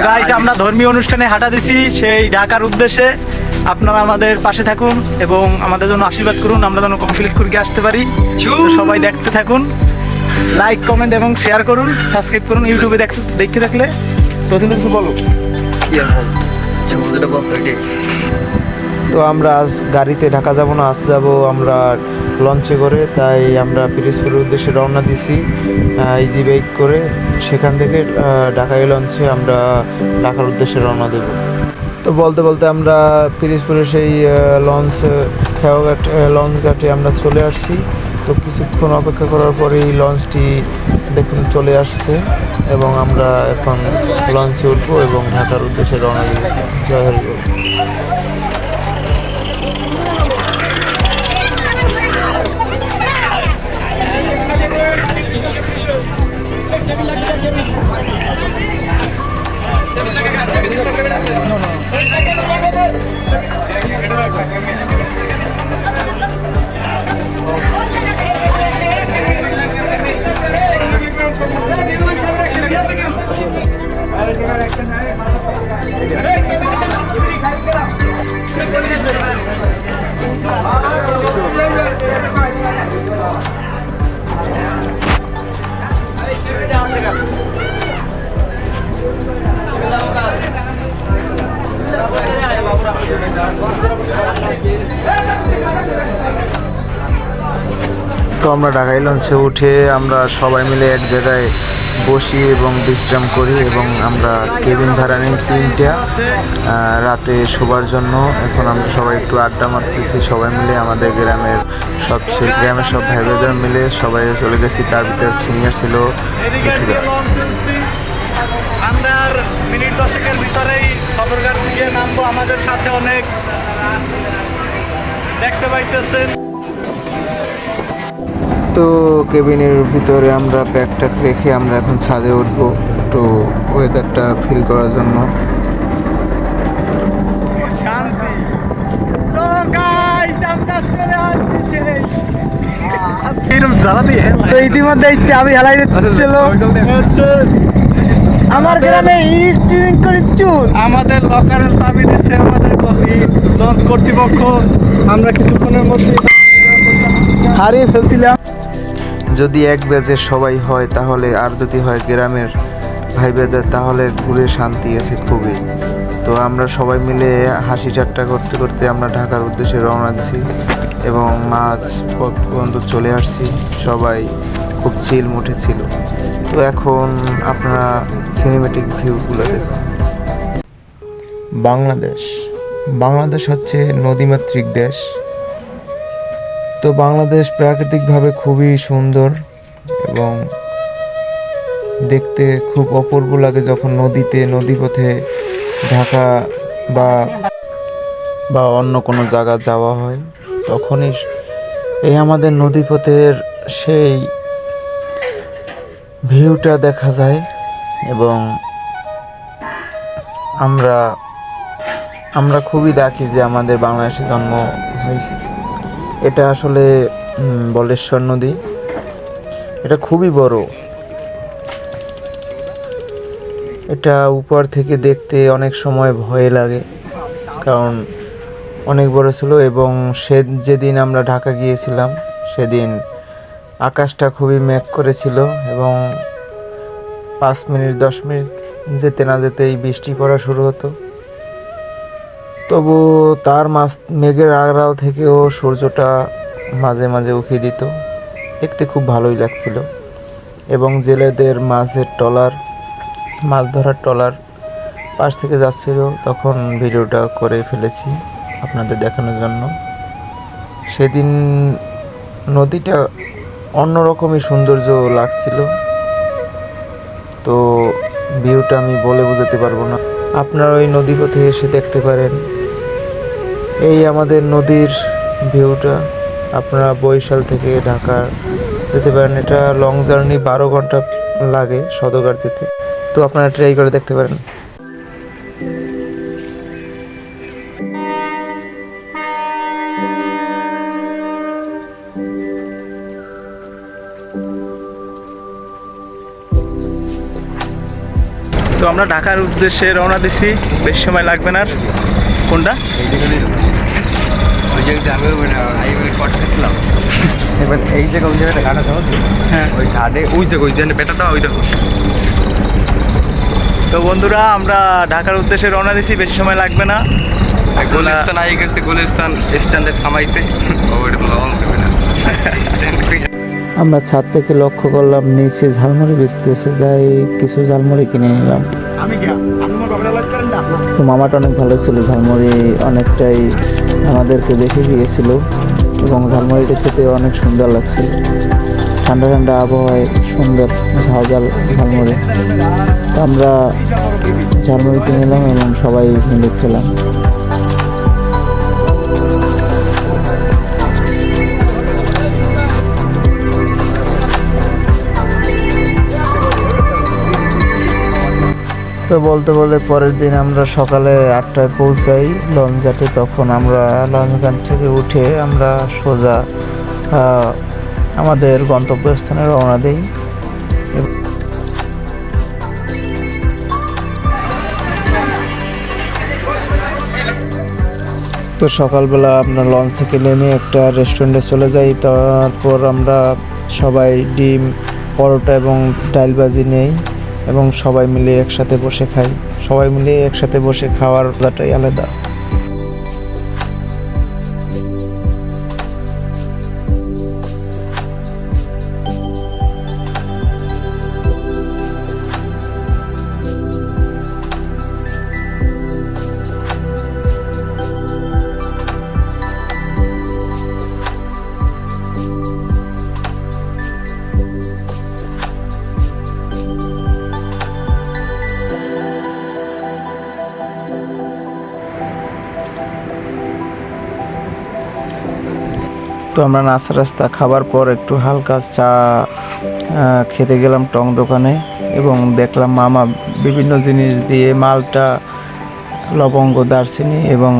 Guys আমরা ধর্মীয় অনুষ্ঠানে হাঁটা দিছি সেই ঢাকার উদ্দেশ্যে। আপনারা আমাদের পাশে থাকুন এবং আমাদের জন্য আশীর্বাদ করুন, আমরা যেন কমপ্লিট করে আসতে পারি। তো সবাই দেখতে থাকুন, লাইক কমেন্ট এবং শেয়ার করুন, সাবস্ক্রাইব করুন ইউটিউবে দেখতে থাকলে। তো কিছু বলো। তো আমরা আজ গাড়িতে ঢাকা যাব না, আজ যাব আমরা লঞ্চে করে। তাই আমরা পিরোজপুরের উদ্দেশ্যে রওনা দিছি ইজি বাইক করে। সেখান থেকে ঢাকায় লঞ্চে আমরা ঢাকার উদ্দেশ্যে রওনা দেব। তো বলতে বলতে আমরা পিরোজপুরের সেই খেয়াঘাট লঞ্চ ঘাটে আমরা চলে আসছি। তো কিছুক্ষণ অপেক্ষা করার পরে এই লঞ্চটি দেখুন চলে আসছে এবং আমরা এখন লঞ্চে উঠবো এবং ঢাকার উদ্দেশ্যে রওনা দেব। জয় হরি বল। তো আমরা ঢাকায় লঞ্চে উঠে আমরা সবাই মিলে এক জায়গায় বসি এবং বিশ্রাম করি এবং আমরা কেবিন ভাড়া নিই 3টা রাতে শোবার জন্য। এখন আমরা সবাই একটু আড্ডা মারতেছি সবাই মিলে, আমাদের গ্রামের সব ভাই বোনেরা মিলে সবাই চলে গেছি। তার ভিতরে সিনিয়র ছিল আমরা আর মিনিট 10-এর ভিতরেই সদরঘাট থেকে নামবো। আমাদের সাথে অনেক দেখতে পাইতেছেন। তো কেবিনের ভিতরে আমরা ব্যাগটা রেখে আমরা এখন ছাদে উঠবো একটু ওয়েদারটা ফিল করার জন্য। শান্তি। তো গাইস আমরা চলে আসছি এরকম জ্বালা দিয়ে। তো ইতিমধ্যে চাবি হালাই দিচ্ছিল আমার গ্রামে ইস্টিং করে চুল। আমাদের লকারের চাবি দিচ্ছে আমাদের লঞ্চ কর্তৃপক্ষ। আমরা কিছুক্ষণের মধ্যে হারিয়ে ফেলছিলাম। যদি এক ব্যাচের সবাই হয় তাহলে, আর যদি হয় গ্রামের ভাই বেদের, তাহলে ঘুরে শান্তি আছে খুবই। তো আমরা সবাই মিলে হাসি ঠাট্টা করতে করতে আমরা ঢাকার উদ্দেশ্যে রওনা দিছি এবং মাঝ পথ পর্যন্ত চলে আসছি। সবাই খুব চিল মুঠে ছিল। তো এখন আপনারা সিনেমেটিক ভিউগুলো দেখুন। বাংলাদেশ হচ্ছে নদীমাতৃক দেশ। তো বাংলাদেশ প্রাকৃতিকভাবে খুবই সুন্দর এবং দেখতে খুব অপূর্ব লাগে যখন নদীপথে ঢাকা বা অন্য কোনো জায়গা যাওয়া হয়। তখনই এই আমাদের নদীপথের সেই ভিউটা দেখা যায় এবং আমরা খুবই রাখি যে আমাদের বাংলাদেশে জন্ম হয়েছে। এটা আসলে বলেশ্বর নদী, এটা খুবই বড়। এটা উপর থেকে দেখতে অনেক সময় ভয় লাগে কারণ অনেক বড় ছিল। এবং যেদিন আমরা ঢাকা গিয়েছিলাম সেদিন আকাশটা খুবই মেঘ করেছিল এবং 5 মিনিট 10 মিনিট যেতে না যেতেই বৃষ্টি পড়া শুরু হতো। তবু তার মেঘের আড়াল থেকেও সূর্যটা মাঝে মাঝে উঁকি দিত, দেখতে খুব ভালোই লাগছিল। এবং জেলেদের মাছ ধরার ট্রলার পাশ থেকে যাচ্ছিল, তখন ভিডিওটা করে ফেলেছি আপনাদের দেখানোর জন্য। সেদিন নদীটা অন্যরকমই সৌন্দর্য লাগছিল। তো ভিউটা আমি বলে বোঝাতে পারবো না, আপনারা ওই নদীপথে এসে দেখতে পারেন। এই আমাদের নদীর ভিউটা। আপনারা বরিশাল থেকে ঢাকা যেতে পারেন, এটা লং জার্নি, 12 ঘন্টা লাগে সদরঘাট যেতে। তো আপনারা ট্রাই করে দেখতে পারেন। তো আমরা ঢাকার উদ্দেশ্যে রওনা দিছি, বেশ সময় লাগবে না আর। কোনটা? ওই জায়গাতে আমি করতেছিলাম এবার এই জায়গা ওই জায়গাটা ঘাটা যাবো। হ্যাঁ, ওই ঘাটে ওই জায়গা ওই জায়গায় বেটাটা ওই দেখো। তো বন্ধুরা আমরা ঢাকার উদ্দেশ্যে রওনা দিছি, বেশি সময় লাগবে না। গুলিস্তান আই গেছে, গুলিস্তান স্ট্যান্ডে থামাইছে। ওইটা লবণ দেবে না। আমরা ছাদ থেকে লক্ষ্য করলাম নিচে ঝালমুড়ি বেচতেছে, তাই কিছু ঝালমুড়ি কিনে নিলাম। তো মামাটা অনেক ভালো ছিল, ঝালমুড়ি অনেকটাই আমাদেরকে দেখে গিয়েছিল এবং ঝালমুড়িটা খেতে অনেক সুন্দর লাগছিল। ঠান্ডা ঠান্ডা আবহাওয়ায় সুন্দর ঝাল ঝাল ঝালমুড়ি। তো আমরা ঝালমুড়ি কিনে নিলাম এবং সবাই মিলে খেলাম। তো বলতে বলতে পরের দিন আমরা সকালে 8টায় পৌঁছাই লঞ্চঘাটে। তখন আমরা লঞ্চঘাট থেকে উঠে আমরা সোজা আমাদের গন্তব্যস্থানে রওনা দিই। তো সকালবেলা আমরা লঞ্চ থেকে নেমে একটা রেস্টুরেন্টে চলে যাই। তারপর আমরা সবাই ডিম, পরোটা এবং ডাল ভাজি নেই এবং সবাই মিলে একসাথে বসে খাই। সবাই মিলে একসাথে বসে খাওয়ার মজাটাই আলাদা। তো আমরা নাস্তা রাস্তা খাবার পর একটু হালকা চা খেতে গেলাম টং দোকানে এবং দেখলাম মামা বিভিন্ন জিনিস দিয়ে মালটা, লবঙ্গ, দারচিনি এবং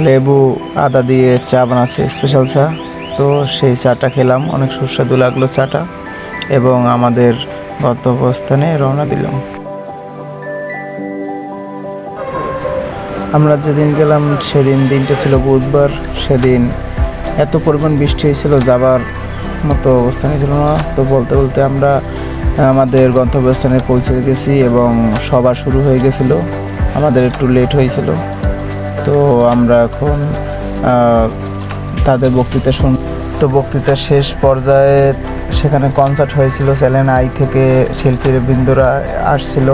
লেবু, আদা দিয়ে চা বানাচ্ছে, স্পেশাল চা। তো সেই চাটা খেলাম, অনেক সুস্বাদু লাগলো চাটা এবং আমাদের গন্তব্যস্থানে রওনা দিলাম। আমরা যেদিন গেলাম সেদিন দিনটা ছিল বুধবার। সেদিন এত পরিমাণ বৃষ্টি হয়েছিল, যাবার মতো অবস্থানে ছিল না। তো বলতে বলতে আমরা আমাদের গন্তব্যস্থানে পৌঁছে গেছি এবং সভা শুরু হয়ে গেছিলো, আমাদের একটু লেট হয়েছিল। তো আমরা এখন তাদের বক্তৃতা তো বক্তৃতার শেষ পর্যায়ে সেখানে কনসার্ট হয়েছিল, চ্যানেল আই থেকে শিল্পীবৃন্দরা আসছিল।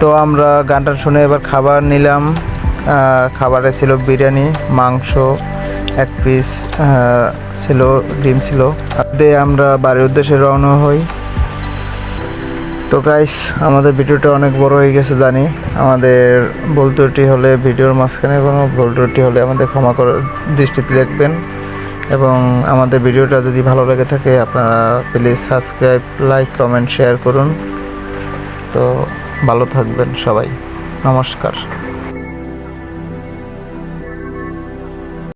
তো আমরা গানটা শুনে এবার খাবার নিলাম। খাবারে ছিল বিরিয়ানি, মাংস, এক পিস ছিল, ডিম ছিল। দিয়ে আমরা বাড়ির উদ্দেশ্যে রওনা হই। তো গাইস, আমাদের ভিডিওটা অনেক বড় হয়ে গেছে জানি। আমাদের ভুল ত্রুটি হলে, ভিডিওর মাঝখানে কোনো ভুল ত্রুটি হলে আমাদের ক্ষমা করে দৃষ্টিতে দেখবেন এবং আমাদের ভিডিওটা যদি ভালো লেগে থাকে আপনারা please subscribe, like, comment, share করুন। তো ভালো থাকবেন সবাই, নমস্কার।